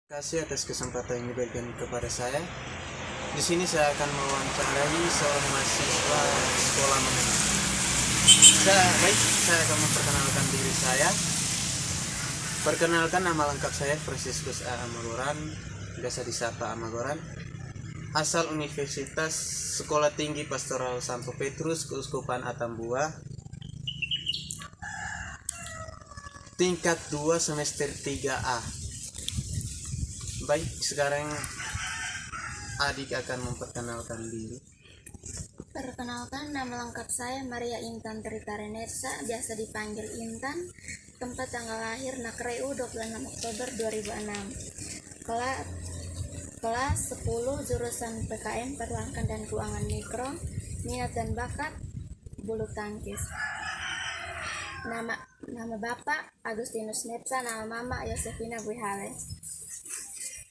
Kasih atas kesempatan yang diberikan kepada saya. Di sini saya akan mewawancarai seorang mahasiswa sekolah menengah. Saya akan memperkenalkan diri saya. Perkenalkan, nama lengkap saya Franciscus A. Amagoran, biasa disapa Amagoran. Asal Universitas Sekolah Tinggi Pastoral Santo Petrus, Keuskupan Atambua. Tingkat 2 semester 3A. Baik, sekarang adik akan memperkenalkan diri. Perkenalkan, nama lengkap saya Maria Intan Tritarenetsa, biasa dipanggil Intan. Tempat tanggal lahir Nakreu 26 Oktober 2006. Kelas 10 jurusan PKM Perbankan dan Keuangan Mikro. Minat dan bakat bulu tangkis. Nama Bapak Agustinus Netsa, nama Mama Yosefina Buihale.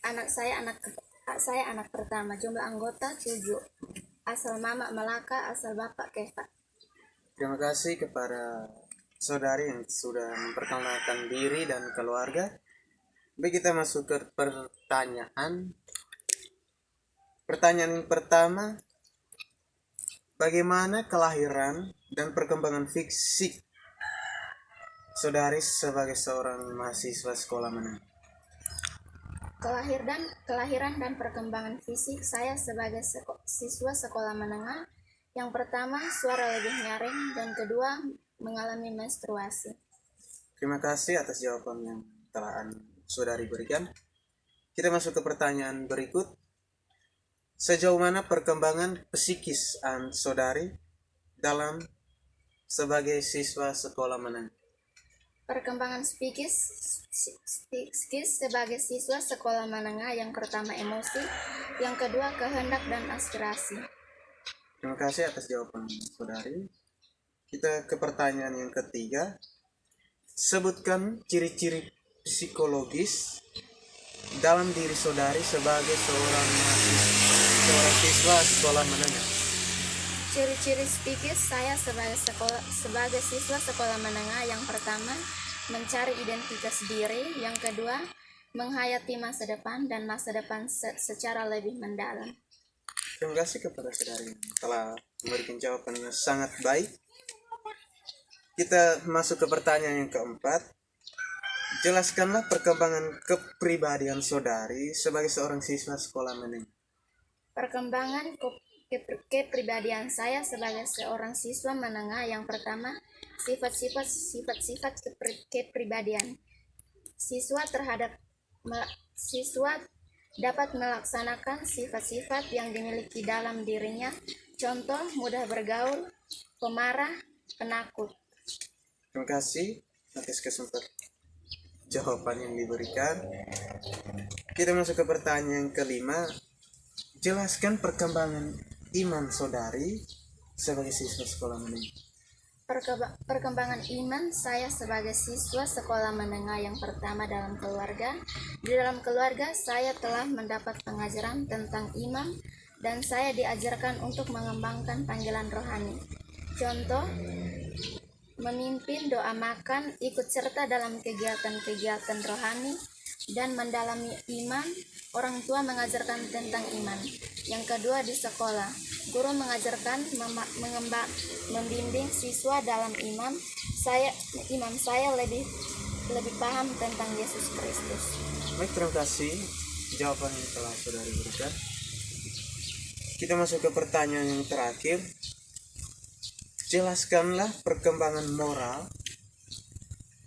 Anak saya anak pertama, jumlah anggota 7. Asal Mama Malaka, asal Bapak Keva. Terima kasih kepada saudari yang sudah memperkenalkan diri dan keluarga. Baik, kita masuk ke pertanyaan. Pertanyaan yang pertama, bagaimana kelahiran dan perkembangan fisik saudari sebagai seorang mahasiswa sekolah menengah? Kelahiran dan perkembangan fisik saya sebagai siswa sekolah menengah. Yang pertama, suara lebih nyaring, dan kedua, mengalami menstruasi. Terima kasih atas jawaban yang telah saudari berikan. Kita masuk ke pertanyaan berikut. Sejauh mana perkembangan psikis saudari dalam sebagai siswa sekolah menengah? Perkembangan psikis sebagai siswa sekolah menengah, yang pertama emosi, yang kedua kehendak dan aspirasi. Terima kasih atas jawaban saudari. Kita ke pertanyaan yang ketiga. Sebutkan ciri-ciri psikologis dalam diri saudari sebagai seorang siswa sekolah menengah. Ciri-ciri psikis saya sebagai siswa sekolah menengah, yang pertama, mencari identitas diri, yang kedua, menghayati masa depan dan masa depan secara lebih mendalam. Terima kasih kepada saudari yang telah memberikan jawaban yang sangat baik. Kita masuk ke pertanyaan yang keempat. Jelaskanlah perkembangan kepribadian saudari sebagai seorang siswa sekolah menengah. Perkembangan kepribadian saya sebagai seorang siswa menengah, yang pertama, sifat-sifat kepribadian. Siswa dapat melaksanakan sifat-sifat yang dimiliki dalam dirinya. Contoh, mudah bergaul, pemarah, penakut. Terima kasih atas kesempatan jawaban yang diberikan. Kita masuk ke pertanyaan yang kelima. Jelaskan perkembangan iman saudari sebagai siswa sekolah menengah. Perkembangan iman saya sebagai siswa sekolah menengah, yang pertama, dalam keluarga. Di dalam keluarga saya telah mendapat pengajaran tentang iman, dan saya diajarkan untuk mengembangkan panggilan rohani. Contoh, memimpin doa makan, ikut serta dalam kegiatan-kegiatan rohani, dan mendalami iman. Orang tua mengajarkan tentang iman. Yang kedua, di sekolah, guru mengajarkan membimbing siswa dalam iman. Saya lebih paham tentang Yesus Kristus. Baik, terima kasih jawaban yang telah saudari berikan. Kita masuk ke pertanyaan yang terakhir. Jelaskanlah perkembangan moral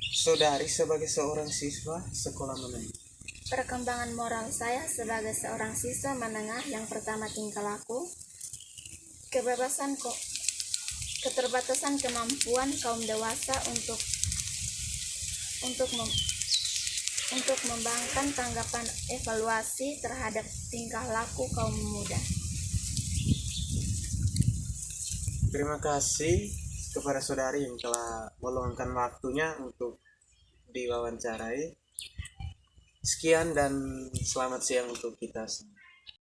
saudari sebagai seorang siswa sekolah menengah. Perkembangan moral saya sebagai seorang siswa menengah, yang pertama, tingkah laku, keterbatasan kemampuan kaum dewasa untuk membangun tanggapan evaluasi terhadap tingkah laku kaum muda. Terima kasih kepada saudari yang telah meluangkan waktunya untuk diwawancarai. Sekian dan selamat siang untuk kita semua.